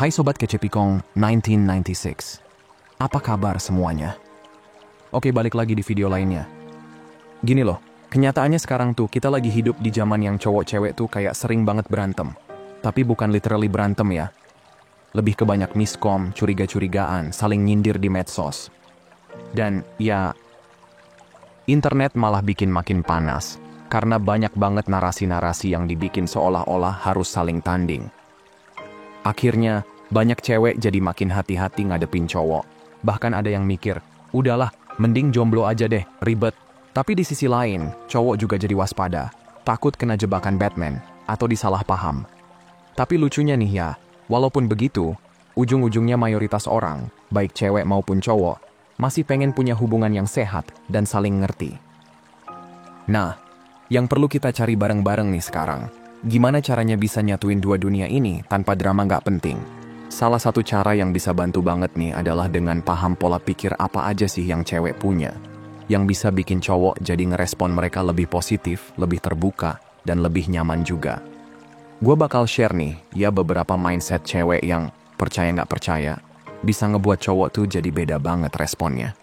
Hai Sobat Kecepikong 1996. Apa kabar semuanya? Oke, balik lagi di video lainnya. Gini loh, kenyataannya sekarang tuh kita lagi hidup di zaman yang cowok-cewek tuh kayak sering banget berantem. Tapi bukan literally berantem ya. Lebih ke banyak miskom, curiga-curigaan, saling nyindir di medsos. Dan ya, internet malah bikin makin panas. Karena banyak banget narasi-narasi yang dibikin seolah-olah harus saling tanding. Akhirnya, banyak cewek jadi makin hati-hati ngadepin cowok. Bahkan ada yang mikir, udahlah, mending jomblo aja deh, ribet. Tapi di sisi lain, cowok juga jadi waspada. Takut kena jebakan Batman, atau disalah paham. Tapi lucunya nih ya, walaupun begitu, ujung-ujungnya mayoritas orang, baik cewek maupun cowok, masih pengen punya hubungan yang sehat dan saling ngerti. Nah, yang perlu kita cari bareng-bareng nih sekarang, gimana caranya bisa nyatuin dua dunia ini tanpa drama nggak penting? Salah satu cara yang bisa bantu banget nih adalah dengan paham pola pikir apa aja sih yang cewek punya, yang bisa bikin cowok jadi ngerespon mereka lebih positif, lebih terbuka, dan lebih nyaman juga. Gue bakal share nih, ya beberapa mindset cewek yang percaya nggak percaya, bisa ngebuat cowok tuh jadi beda banget responnya.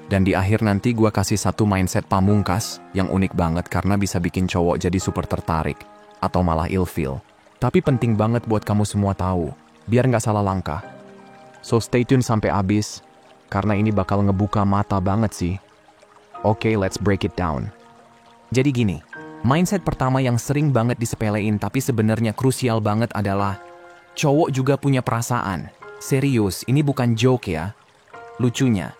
Dan di akhir nanti gue kasih satu mindset pamungkas yang unik banget karena bisa bikin cowok jadi super tertarik. Atau malah ilfeel. Tapi penting banget buat kamu semua tahu, biar nggak salah langkah. So stay tune sampai habis, karena ini bakal ngebuka mata banget sih. Oke, let's break it down. Jadi gini, mindset pertama yang sering banget disepelein tapi sebenarnya krusial banget adalah cowok juga punya perasaan. Serius, ini bukan joke ya. Lucunya,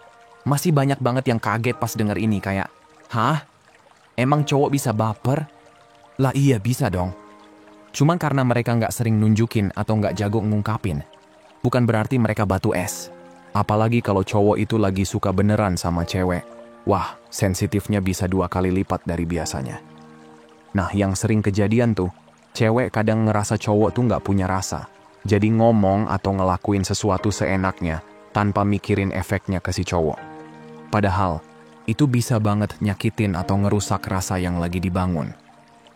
masih banyak banget yang kaget pas denger ini kayak, hah? Emang cowok bisa baper? Lah iya bisa dong. Cuman karena mereka nggak sering nunjukin atau nggak jago ngungkapin. Bukan berarti mereka batu es. Apalagi kalau cowok itu lagi suka beneran sama cewek. Wah, sensitifnya bisa 2 kali lipat dari biasanya. Nah, yang sering kejadian tuh, cewek kadang ngerasa cowok tuh nggak punya rasa. Jadi ngomong atau ngelakuin sesuatu seenaknya, tanpa mikirin efeknya ke si cowok. Padahal, itu bisa banget nyakitin atau ngerusak rasa yang lagi dibangun.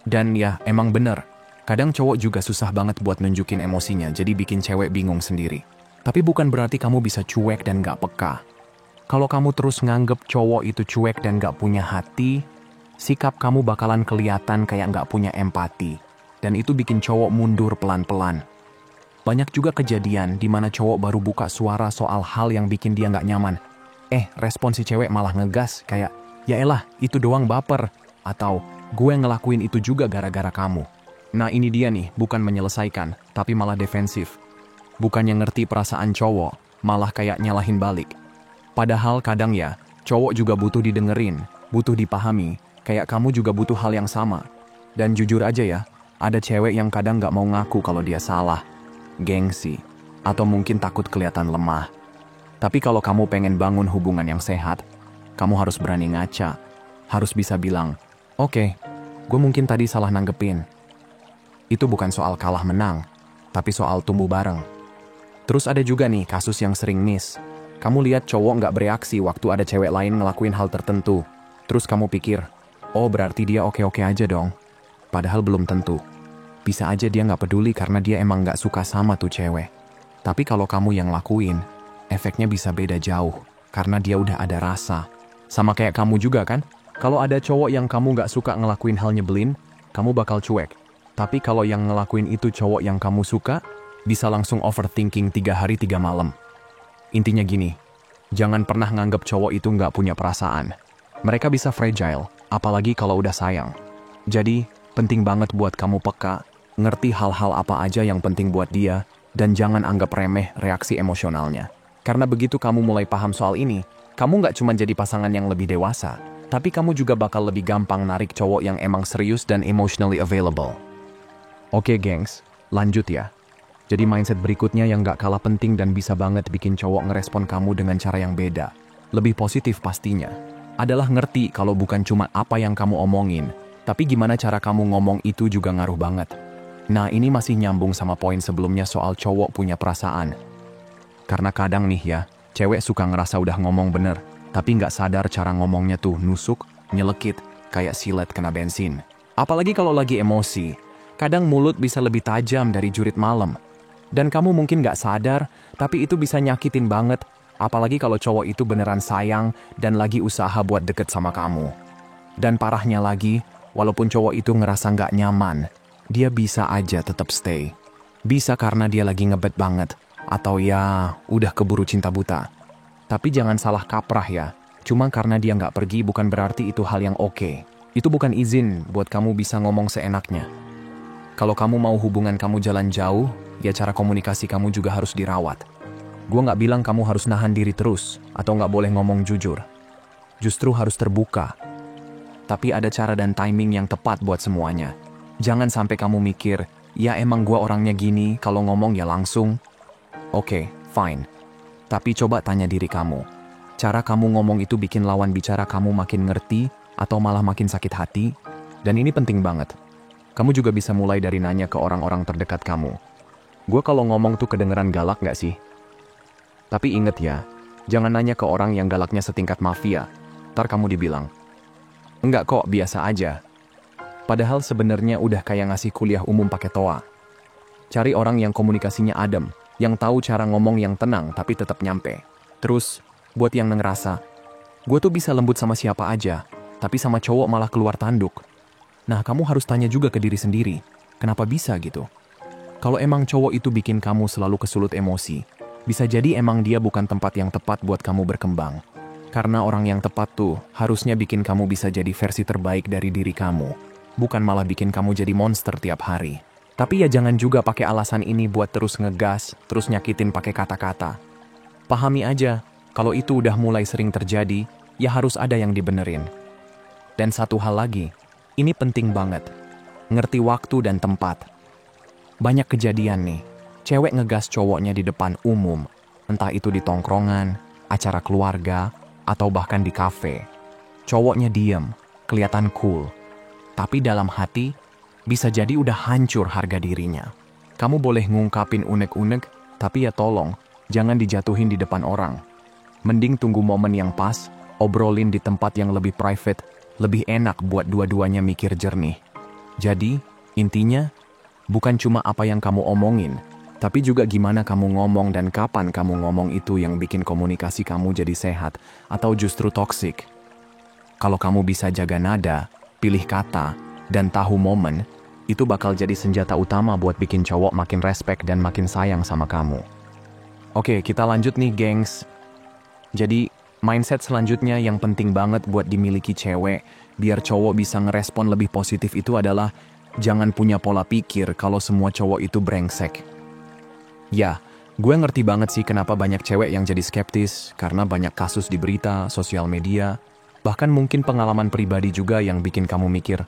Dan ya, emang bener, kadang cowok juga susah banget buat nunjukin emosinya, jadi bikin cewek bingung sendiri. Tapi bukan berarti kamu bisa cuek dan gak peka. Kalau kamu terus nganggep cowok itu cuek dan gak punya hati, sikap kamu bakalan kelihatan kayak gak punya empati. Dan itu bikin cowok mundur pelan-pelan. Banyak juga kejadian di mana cowok baru buka suara soal hal yang bikin dia gak nyaman. Respon si cewek malah ngegas kayak, yaelah, itu doang baper. Atau, gue ngelakuin itu juga gara-gara kamu. Nah ini dia nih, bukan menyelesaikan, tapi malah defensif. Bukannya ngerti perasaan cowok, malah kayak nyalahin balik. Padahal kadang ya, cowok juga butuh didengerin, butuh dipahami, kayak kamu juga butuh hal yang sama. Dan jujur aja ya, ada cewek yang kadang gak mau ngaku kalau dia salah, gengsi, atau mungkin takut kelihatan lemah. Tapi kalau kamu pengen bangun hubungan yang sehat, kamu harus berani ngaca, harus bisa bilang, oke, gue mungkin tadi salah nanggepin. Itu bukan soal kalah menang, tapi soal tumbuh bareng. Terus ada juga nih kasus yang sering miss. Kamu lihat cowok nggak bereaksi waktu ada cewek lain ngelakuin hal tertentu. Terus kamu pikir, oh berarti dia oke-oke aja dong. Padahal belum tentu. Bisa aja dia nggak peduli karena dia emang nggak suka sama tuh cewek. Tapi kalau kamu yang lakuin, efeknya bisa beda jauh. Karena dia udah ada rasa. Sama kayak kamu juga kan? Kalau ada cowok yang kamu gak suka ngelakuin hal nyebelin, kamu bakal cuek. Tapi kalau yang ngelakuin itu cowok yang kamu suka, bisa langsung overthinking 3 hari 3 malam. Intinya gini, jangan pernah nganggep cowok itu gak punya perasaan. Mereka bisa fragile, apalagi kalau udah sayang. Jadi, penting banget buat kamu peka, ngerti hal-hal apa aja yang penting buat dia, dan jangan anggap remeh reaksi emosionalnya. Karena begitu kamu mulai paham soal ini, kamu gak cuma jadi pasangan yang lebih dewasa, tapi kamu juga bakal lebih gampang narik cowok yang emang serius dan emotionally available. Oke gengs, lanjut ya. Jadi mindset berikutnya yang gak kalah penting dan bisa banget bikin cowok ngerespon kamu dengan cara yang beda, lebih positif pastinya, adalah ngerti kalau bukan cuma apa yang kamu omongin, tapi gimana cara kamu ngomong itu juga ngaruh banget. Nah ini masih nyambung sama poin sebelumnya soal cowok punya perasaan. Karena kadang nih ya, cewek suka ngerasa udah ngomong bener, tapi nggak sadar cara ngomongnya tuh nusuk, nyelekit, kayak silet kena bensin. Apalagi kalau lagi emosi, kadang mulut bisa lebih tajam dari jurit malam. Dan kamu mungkin gak sadar, tapi itu bisa nyakitin banget. Apalagi kalau cowok itu beneran sayang dan lagi usaha buat deket sama kamu. Dan parahnya lagi, walaupun cowok itu ngerasa gak nyaman, dia bisa aja tetap stay. Bisa karena dia lagi ngebet banget. Atau ya, udah keburu cinta buta. Tapi jangan salah kaprah ya. Cuma karena dia gak pergi bukan berarti itu hal yang oke. Itu bukan izin buat kamu bisa ngomong seenaknya. Kalau kamu mau hubungan kamu jalan jauh, ya cara komunikasi kamu juga harus dirawat. Gue gak bilang kamu harus nahan diri terus, atau gak boleh ngomong jujur. Justru harus terbuka. Tapi ada cara dan timing yang tepat buat semuanya. Jangan sampai kamu mikir, ya emang gue orangnya gini, kalau ngomong ya langsung. Oke, fine. Tapi coba tanya diri kamu. Cara kamu ngomong itu bikin lawan bicara kamu makin ngerti, atau malah makin sakit hati? Dan ini penting banget. Kamu juga bisa mulai dari nanya ke orang-orang terdekat kamu. Gue kalau ngomong tuh kedengeran galak gak sih? Tapi inget ya, jangan nanya ke orang yang galaknya setingkat mafia. Ntar kamu dibilang, enggak kok, biasa aja. Padahal sebenarnya udah kayak ngasih kuliah umum pakai toa. Cari orang yang komunikasinya adem, yang tahu cara ngomong yang tenang tapi tetap nyampe. Terus, buat yang ngerasa, gue tuh bisa lembut sama siapa aja, tapi sama cowok malah keluar tanduk. Nah, kamu harus tanya juga ke diri sendiri, kenapa bisa gitu? Kalau emang cowok itu bikin kamu selalu kesulut emosi, bisa jadi emang dia bukan tempat yang tepat buat kamu berkembang. Karena orang yang tepat tuh harusnya bikin kamu bisa jadi versi terbaik dari diri kamu, bukan malah bikin kamu jadi monster tiap hari. Tapi ya jangan juga pakai alasan ini buat terus ngegas, terus nyakitin pakai kata-kata. Pahami aja, kalau itu udah mulai sering terjadi, ya harus ada yang dibenerin. Dan satu hal lagi, ini penting banget. Ngerti waktu dan tempat. Banyak kejadian nih, cewek ngegas cowoknya di depan umum, entah itu di tongkrongan, acara keluarga, atau bahkan di kafe. Cowoknya diem, kelihatan cool. Tapi dalam hati, bisa jadi udah hancur harga dirinya. Kamu boleh ngungkapin unek-unek, tapi ya tolong, jangan dijatuhin di depan orang. Mending tunggu momen yang pas, obrolin di tempat yang lebih private, lebih enak buat dua-duanya mikir jernih. Jadi, intinya, bukan cuma apa yang kamu omongin, tapi juga gimana kamu ngomong dan kapan kamu ngomong itu yang bikin komunikasi kamu jadi sehat atau justru toksik. Kalau kamu bisa jaga nada, pilih kata, dan tahu momen, itu bakal jadi senjata utama buat bikin cowok makin respect dan makin sayang sama kamu. Oke, kita lanjut nih, gengs. Jadi, mindset selanjutnya yang penting banget buat dimiliki cewek, biar cowok bisa ngerespon lebih positif itu adalah jangan punya pola pikir kalau semua cowok itu brengsek. Ya, gue ngerti banget sih kenapa banyak cewek yang jadi skeptis, karena banyak kasus di berita, sosial media, bahkan mungkin pengalaman pribadi juga yang bikin kamu mikir,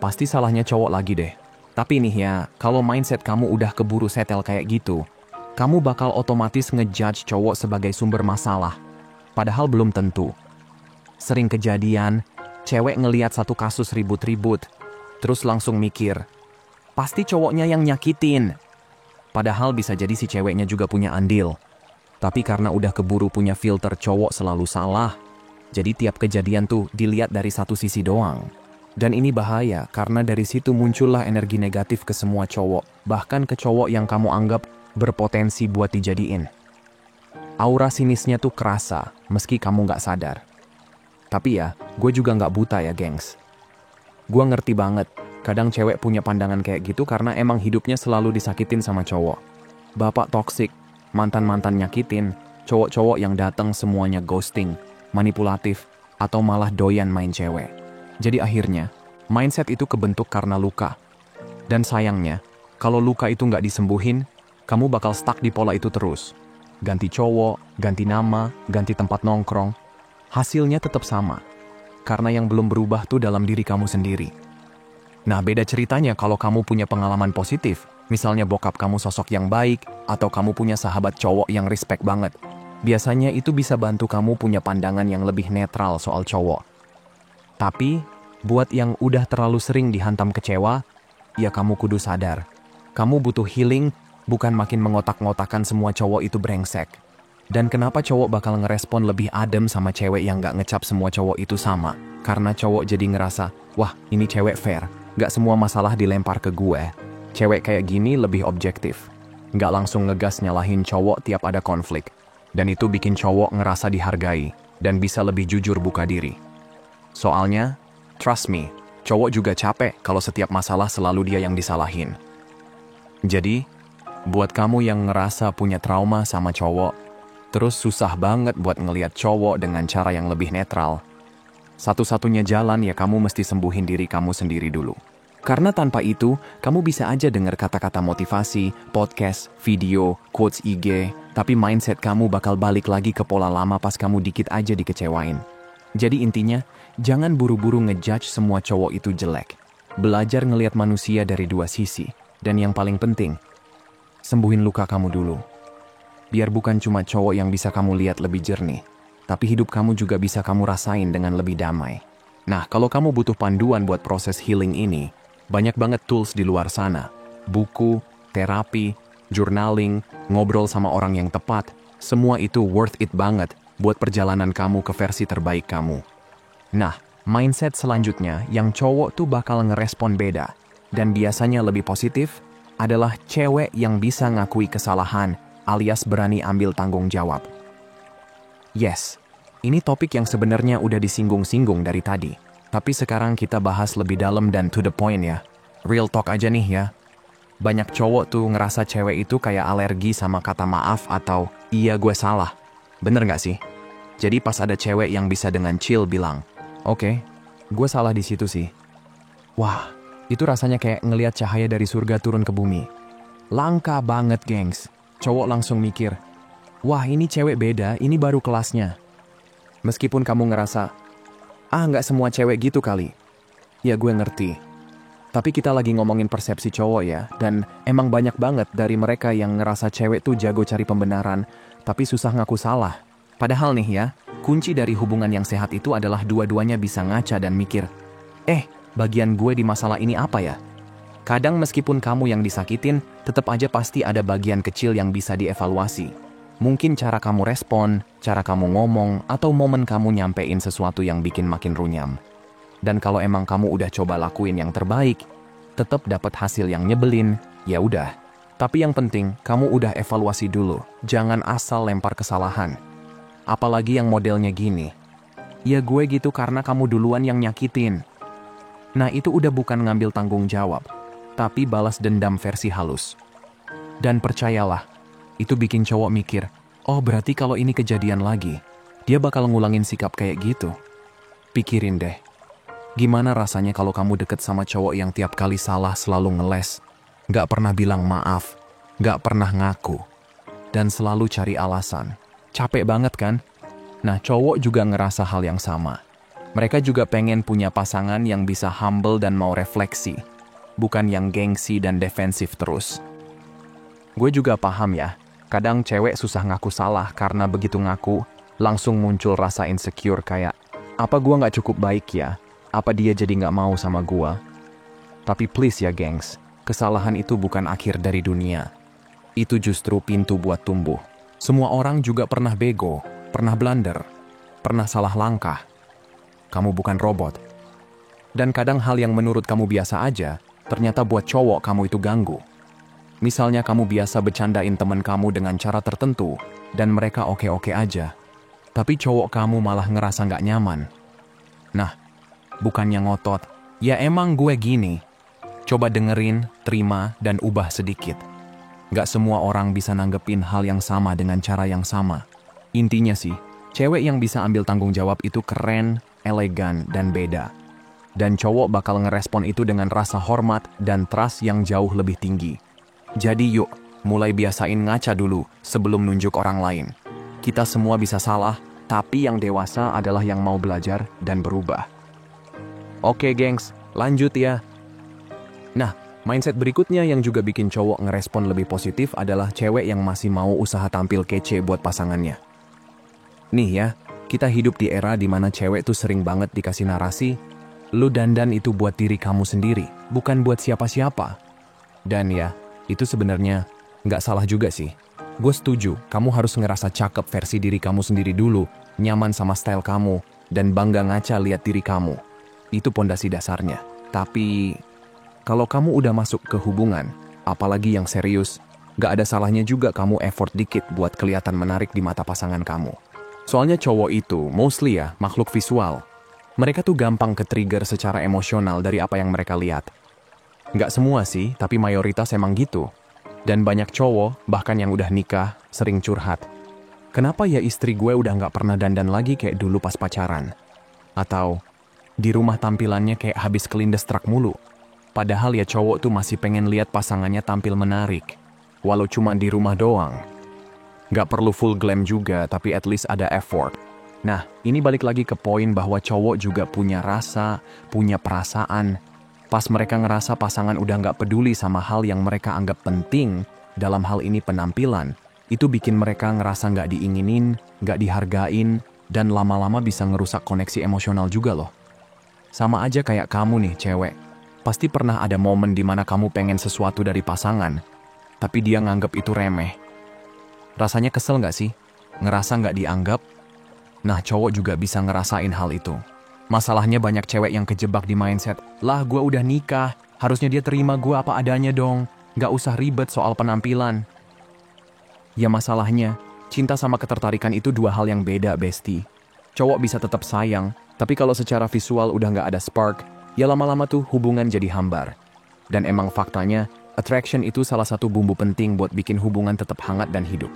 pasti salahnya cowok lagi deh. Tapi nih ya, kalau mindset kamu udah keburu setel kayak gitu, kamu bakal otomatis ngejudge cowok sebagai sumber masalah. Padahal belum tentu. Sering kejadian, cewek ngeliat satu kasus ribut-ribut, terus langsung mikir, pasti cowoknya yang nyakitin. Padahal bisa jadi si ceweknya juga punya andil. Tapi karena udah keburu punya filter cowok selalu salah, jadi tiap kejadian tuh dilihat dari satu sisi doang. Dan ini bahaya karena dari situ muncullah energi negatif ke semua cowok, bahkan ke cowok yang kamu anggap berpotensi buat dijadiin. Aura sinisnya tuh kerasa, meski kamu gak sadar. Tapi ya, gue juga gak buta ya, gengs. Gue ngerti banget, kadang cewek punya pandangan kayak gitu karena emang hidupnya selalu disakitin sama cowok. Bapak toksik, mantan-mantan nyakitin, cowok-cowok yang datang semuanya ghosting, manipulatif, atau malah doyan main cewek. Jadi akhirnya, mindset itu kebentuk karena luka. Dan sayangnya, kalau luka itu gak disembuhin, kamu bakal stuck di pola itu terus. Ganti cowok, ganti nama, ganti tempat nongkrong. Hasilnya tetap sama. Karena yang belum berubah tuh dalam diri kamu sendiri. Nah, beda ceritanya kalau kamu punya pengalaman positif. Misalnya bokap kamu sosok yang baik, atau kamu punya sahabat cowok yang respect banget. Biasanya itu bisa bantu kamu punya pandangan yang lebih netral soal cowok. Tapi, buat yang udah terlalu sering dihantam kecewa, ya kamu kudu sadar. Kamu butuh healing, bukan makin mengotak-ngotakan semua cowok itu brengsek. Dan kenapa cowok bakal ngerespon lebih adem sama cewek yang gak ngecap semua cowok itu sama? Karena cowok jadi ngerasa, wah ini cewek fair, gak semua masalah dilempar ke gue. Cewek kayak gini lebih objektif. nggak langsung ngegas nyalahin cowok tiap ada konflik. Dan itu bikin cowok ngerasa dihargai dan bisa lebih jujur buka diri. Soalnya, trust me, cowok juga capek kalau setiap masalah selalu dia yang disalahin. Jadi, buat kamu yang ngerasa punya trauma sama cowok, terus susah banget buat ngelihat cowok dengan cara yang lebih netral, satu-satunya jalan ya kamu mesti sembuhin diri kamu sendiri dulu. Karena tanpa itu, kamu bisa aja dengar kata-kata motivasi, podcast, video, quotes IG, tapi mindset kamu bakal balik lagi ke pola lama pas kamu dikit aja dikecewain. Jadi intinya, jangan buru-buru ngejudge semua cowok itu jelek. Belajar ngelihat manusia dari dua sisi. Dan yang paling penting, sembuhin luka kamu dulu. Biar bukan cuma cowok yang bisa kamu lihat lebih jernih, tapi hidup kamu juga bisa kamu rasain dengan lebih damai. Nah, kalau kamu butuh panduan buat proses healing ini, banyak banget tools di luar sana. Buku, terapi, journaling, ngobrol sama orang yang tepat, semua itu worth it banget buat perjalanan kamu ke versi terbaik kamu. Nah, mindset selanjutnya yang cowok tuh bakal ngerespon beda, dan biasanya lebih positif, adalah cewek yang bisa ngakui kesalahan, alias berani ambil tanggung jawab. Yes, ini topik yang sebenarnya udah disinggung-singgung dari tadi. Tapi sekarang kita bahas lebih dalam dan to the point ya. Real talk aja nih ya. Banyak cowok tuh ngerasa cewek itu kayak alergi sama kata maaf atau iya gue salah. Bener gak sih? Jadi pas ada cewek yang bisa dengan chill bilang, "Oke, gue salah di situ sih." Wah, itu rasanya kayak ngelihat cahaya dari surga turun ke bumi. Langka banget, gengs. Cowok langsung mikir, wah ini cewek beda, ini baru kelasnya. Meskipun kamu ngerasa, nggak semua cewek gitu kali. Ya gue ngerti. Tapi kita lagi ngomongin persepsi cowok ya, dan emang banyak banget dari mereka yang ngerasa cewek tuh jago cari pembenaran, tapi susah ngaku salah. Padahal nih ya, kunci dari hubungan yang sehat itu adalah dua-duanya bisa ngaca dan mikir, bagian gue di masalah ini apa ya? Kadang meskipun kamu yang disakitin, tetap aja pasti ada bagian kecil yang bisa dievaluasi. Mungkin cara kamu respon, cara kamu ngomong, atau momen kamu nyampein sesuatu yang bikin makin runyam. Dan kalau emang kamu udah coba lakuin yang terbaik, tetap dapat hasil yang nyebelin, ya udah. Tapi yang penting, kamu udah evaluasi dulu, jangan asal lempar kesalahan. Apalagi yang modelnya gini, ya gue gitu karena kamu duluan yang nyakitin. Nah itu udah bukan ngambil tanggung jawab, tapi balas dendam versi halus. Dan percayalah, itu bikin cowok mikir, oh berarti kalau ini kejadian lagi, dia bakal ngulangin sikap kayak gitu. Pikirin deh, gimana rasanya kalau kamu deket sama cowok yang tiap kali salah selalu ngeles, gak pernah bilang maaf, gak pernah ngaku, dan selalu cari alasan. Capek banget kan? Nah cowok juga ngerasa hal yang sama. Mereka juga pengen punya pasangan yang bisa humble dan mau refleksi, bukan yang gengsi dan defensif terus. Gue juga paham ya, kadang cewek susah ngaku salah karena begitu ngaku, langsung muncul rasa insecure kayak, apa gue gak cukup baik ya? Apa dia jadi gak mau sama gue? Tapi please ya gengs, kesalahan itu bukan akhir dari dunia. Itu justru pintu buat tumbuh. Semua orang juga pernah bego, pernah blunder, pernah salah langkah. Kamu bukan robot. Dan kadang hal yang menurut kamu biasa aja, ternyata buat cowok kamu itu ganggu. Misalnya kamu biasa bercandain teman kamu dengan cara tertentu, dan mereka oke-oke aja. Tapi cowok kamu malah ngerasa gak nyaman. Nah, bukannya ngotot, ya emang gue gini. Coba dengerin, terima, dan ubah sedikit. Gak semua orang bisa nanggepin hal yang sama dengan cara yang sama. Intinya sih, cewek yang bisa ambil tanggung jawab itu keren, elegan, dan beda. Dan cowok bakal ngerespon itu dengan rasa hormat dan trust yang jauh lebih tinggi. Jadi yuk, mulai biasain ngaca dulu sebelum nunjuk orang lain. Kita semua bisa salah, tapi yang dewasa adalah yang mau belajar dan berubah. Oke gengs, lanjut ya. Nah, mindset berikutnya yang juga bikin cowok ngerespon lebih positif adalah cewek yang masih mau usaha tampil kece buat pasangannya. Nih ya, kita hidup di era di mana cewek tuh sering banget dikasih narasi, lu dandan itu buat diri kamu sendiri, bukan buat siapa-siapa. Dan ya, itu sebenarnya nggak salah juga sih. Gue setuju, kamu harus ngerasa cakep versi diri kamu sendiri dulu, nyaman sama style kamu, dan bangga ngaca lihat diri kamu. Itu pondasi dasarnya. Tapi, kalau kamu udah masuk ke hubungan, apalagi yang serius, Gak ada salahnya juga kamu effort dikit buat kelihatan menarik di mata pasangan kamu. Soalnya cowok itu, mostly ya, makhluk visual. Mereka tuh gampang ke-trigger secara emosional dari apa yang mereka lihat. Gak semua sih, tapi mayoritas emang gitu. Dan banyak cowok, bahkan yang udah nikah, sering curhat. Kenapa ya istri gue udah gak pernah dandan lagi kayak dulu pas pacaran? Atau, di rumah tampilannya kayak habis kelindes truk mulu. Padahal ya cowok tuh masih pengen lihat pasangannya tampil menarik. Walau cuma di rumah doang. Gak perlu full glam juga, tapi at least ada effort. Nah, ini balik lagi ke poin bahwa cowok juga punya rasa, punya perasaan. Pas mereka ngerasa pasangan udah gak peduli sama hal yang mereka anggap penting, dalam hal ini penampilan, itu bikin mereka ngerasa gak diinginin, gak dihargain, dan lama-lama bisa ngerusak koneksi emosional juga loh. Sama aja kayak kamu nih, cewek. Pasti pernah ada momen di mana kamu pengen sesuatu dari pasangan, tapi dia nganggap itu remeh. Rasanya kesel gak sih? Ngerasa gak dianggap? Nah, cowok juga bisa ngerasain hal itu. Masalahnya banyak cewek yang kejebak di mindset, lah gue udah nikah, harusnya dia terima gue apa adanya dong, gak usah ribet soal penampilan. Ya masalahnya, cinta sama ketertarikan itu dua hal yang beda, bestie. Cowok bisa tetap sayang, tapi kalau secara visual udah gak ada spark, ya lama-lama tuh hubungan jadi hambar. Dan emang faktanya, attraction itu salah satu bumbu penting buat bikin hubungan tetap hangat dan hidup.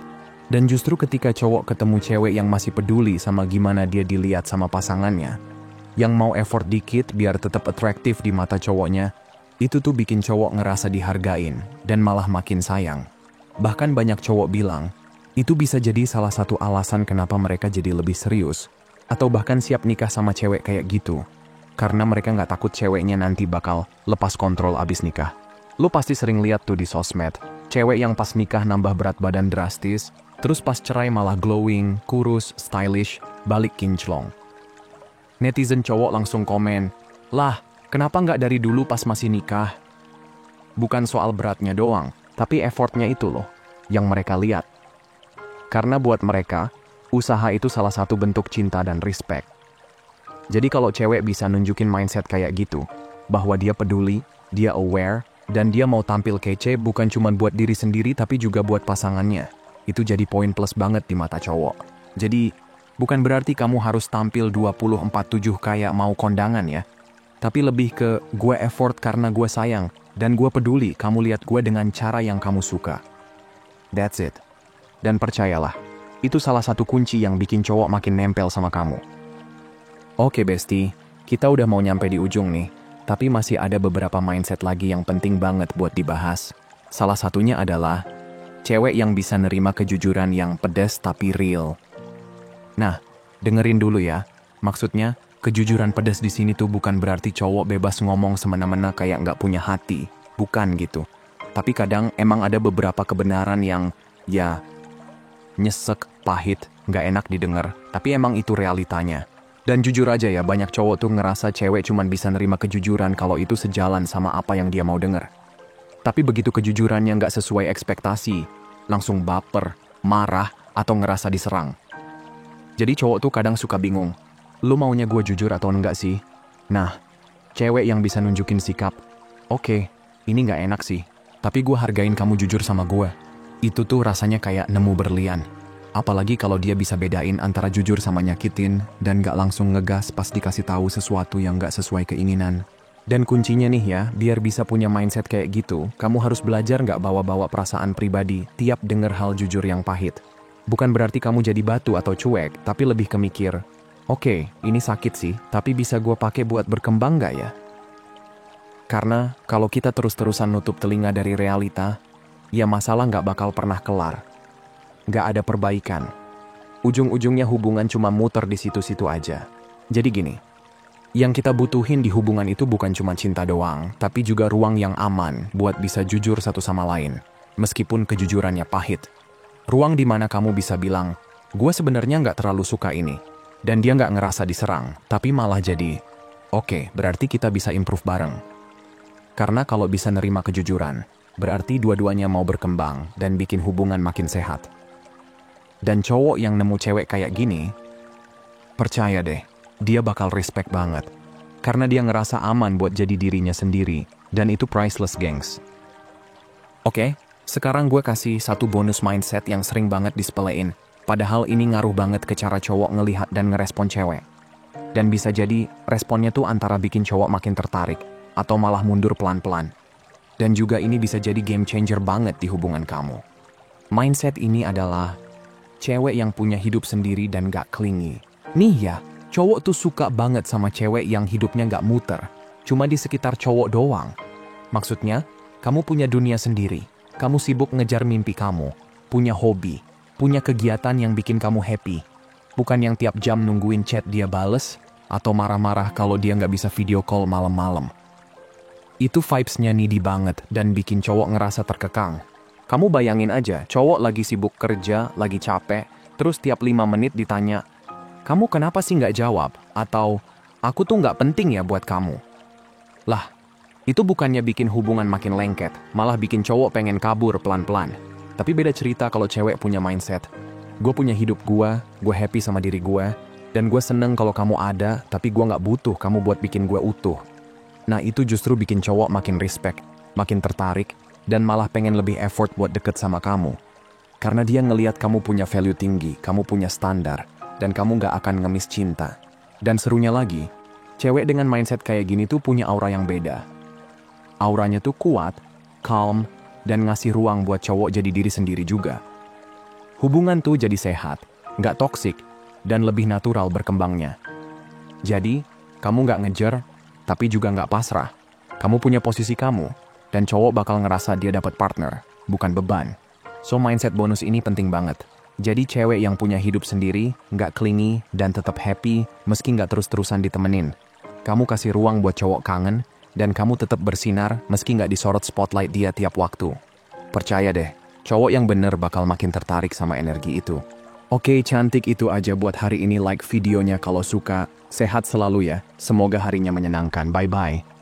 Dan justru ketika cowok ketemu cewek yang masih peduli sama gimana dia dilihat sama pasangannya, yang mau effort dikit biar tetap atraktif di mata cowoknya, itu tuh bikin cowok ngerasa dihargain dan malah makin sayang. Bahkan banyak cowok bilang, itu bisa jadi salah satu alasan kenapa mereka jadi lebih serius, atau bahkan siap nikah sama cewek kayak gitu. Karena mereka nggak takut ceweknya nanti bakal lepas kontrol abis nikah. Lo pasti sering lihat tuh di sosmed, cewek yang pas nikah nambah berat badan drastis, terus pas cerai malah glowing, kurus, stylish, balik kinclong. Netizen cowok langsung komen, lah, kenapa nggak dari dulu pas masih nikah? Bukan soal beratnya doang, tapi effortnya itu loh, yang mereka lihat. Karena buat mereka, usaha itu salah satu bentuk cinta dan respect. Jadi kalau cewek bisa nunjukin mindset kayak gitu, bahwa dia peduli, dia aware, dan dia mau tampil kece bukan cuma buat diri sendiri tapi juga buat pasangannya. Itu jadi poin plus banget di mata cowok. Jadi, bukan berarti kamu harus tampil 24/7 kayak mau kondangan ya. Tapi lebih ke gue effort karena gue sayang, dan gue peduli kamu lihat gue dengan cara yang kamu suka. That's it. Dan percayalah, itu salah satu kunci yang bikin cowok makin nempel sama kamu. Oke bestie, kita udah mau nyampe di ujung nih. Tapi masih ada beberapa mindset lagi yang penting banget buat dibahas. Salah satunya adalah cewek yang bisa nerima kejujuran yang pedas tapi real. Nah, dengerin dulu ya. Maksudnya, kejujuran pedas di sini tuh bukan berarti cowok bebas ngomong semena-mena kayak nggak punya hati. Bukan gitu. Tapi kadang emang ada beberapa kebenaran yang, ya, nyesek, pahit, nggak enak didengar. Tapi emang itu realitanya. Dan jujur aja ya, banyak cowok tuh ngerasa cewek cuman bisa nerima kejujuran kalau itu sejalan sama apa yang dia mau denger. Tapi begitu kejujurannya nggak sesuai ekspektasi, langsung baper, marah, atau ngerasa diserang. Jadi cowok tuh kadang suka bingung, lu maunya gue jujur atau enggak sih? Nah, cewek yang bisa nunjukin sikap, oke, ini nggak enak sih, tapi gue hargain kamu jujur sama gue. Itu tuh rasanya kayak nemu berlian. Apalagi kalau dia bisa bedain antara jujur sama nyakitin dan gak langsung ngegas pas dikasih tahu sesuatu yang gak sesuai keinginan. Dan kuncinya nih ya, biar bisa punya mindset kayak gitu, kamu harus belajar gak bawa-bawa perasaan pribadi tiap denger hal jujur yang pahit. Bukan berarti kamu jadi batu atau cuek, tapi lebih ke mikir, oke, ini sakit sih, tapi bisa gue pakai buat berkembang gak ya? Karena kalau kita terus-terusan nutup telinga dari realita, ya masalah gak bakal pernah kelar. Gak ada perbaikan. Ujung-ujungnya hubungan cuma muter di situ-situ aja. Jadi gini, yang kita butuhin di hubungan itu bukan cuma cinta doang, tapi juga ruang yang aman buat bisa jujur satu sama lain, meskipun kejujurannya pahit. Ruang di mana kamu bisa bilang, gue sebenarnya gak terlalu suka ini, dan dia gak ngerasa diserang, tapi malah jadi, oke, berarti kita bisa improve bareng. Karena kalau bisa nerima kejujuran, berarti dua-duanya mau berkembang dan bikin hubungan makin sehat. Dan cowok yang nemu cewek kayak gini, percaya deh, dia bakal respect banget. Karena dia ngerasa aman buat jadi dirinya sendiri, dan itu priceless, gengs. Oke, Sekarang gue kasih satu bonus mindset yang sering banget disepelein. Padahal ini ngaruh banget ke cara cowok ngelihat dan ngerespon cewek. Dan bisa jadi responnya tuh antara bikin cowok makin tertarik atau malah mundur pelan-pelan. Dan juga ini bisa jadi game changer banget di hubungan kamu. Mindset ini adalah cewek yang punya hidup sendiri dan gak clingy. Nih ya, cowok tuh suka banget sama cewek yang hidupnya gak muter. Cuma di sekitar cowok doang. Maksudnya, kamu punya dunia sendiri. Kamu sibuk ngejar mimpi kamu, punya hobi, punya kegiatan yang bikin kamu happy. Bukan yang tiap jam nungguin chat dia bales, atau marah-marah kalau dia nggak bisa video call malam-malam. Itu vibes-nya needy banget dan bikin cowok ngerasa terkekang. Kamu bayangin aja, cowok lagi sibuk kerja, lagi capek, terus tiap 5 menit ditanya, "Kamu kenapa sih nggak jawab?" Atau, "Aku tuh nggak penting ya buat kamu." Lah, itu bukannya bikin hubungan makin lengket, malah bikin cowok pengen kabur pelan-pelan. Tapi beda cerita kalau cewek punya mindset. Gue punya hidup gue happy sama diri gue, dan gue seneng kalau kamu ada, tapi gue gak butuh kamu buat bikin gue utuh. Nah itu justru bikin cowok makin respect, makin tertarik, dan malah pengen lebih effort buat deket sama kamu. Karena dia ngelihat kamu punya value tinggi, kamu punya standar, dan kamu gak akan ngemis cinta. Dan serunya lagi, cewek dengan mindset kayak gini tuh punya aura yang beda. Auranya tuh kuat, calm, dan ngasih ruang buat cowok jadi diri sendiri juga. Hubungan tuh jadi sehat, nggak toksik, dan lebih natural berkembangnya. Jadi, kamu nggak ngejar, tapi juga nggak pasrah. Kamu punya posisi kamu, dan cowok bakal ngerasa dia dapat partner, bukan beban. So, mindset bonus ini penting banget. Jadi cewek yang punya hidup sendiri, nggak clingy, dan tetap happy, meski nggak terus-terusan ditemenin. Kamu kasih ruang buat cowok kangen, dan kamu tetap bersinar meski nggak disorot spotlight dia tiap waktu. Percaya deh, cowok yang bener bakal makin tertarik sama energi itu. Oke, cantik, itu aja buat hari ini. Like videonya kalau suka. Sehat selalu ya. Semoga harinya menyenangkan. Bye-bye.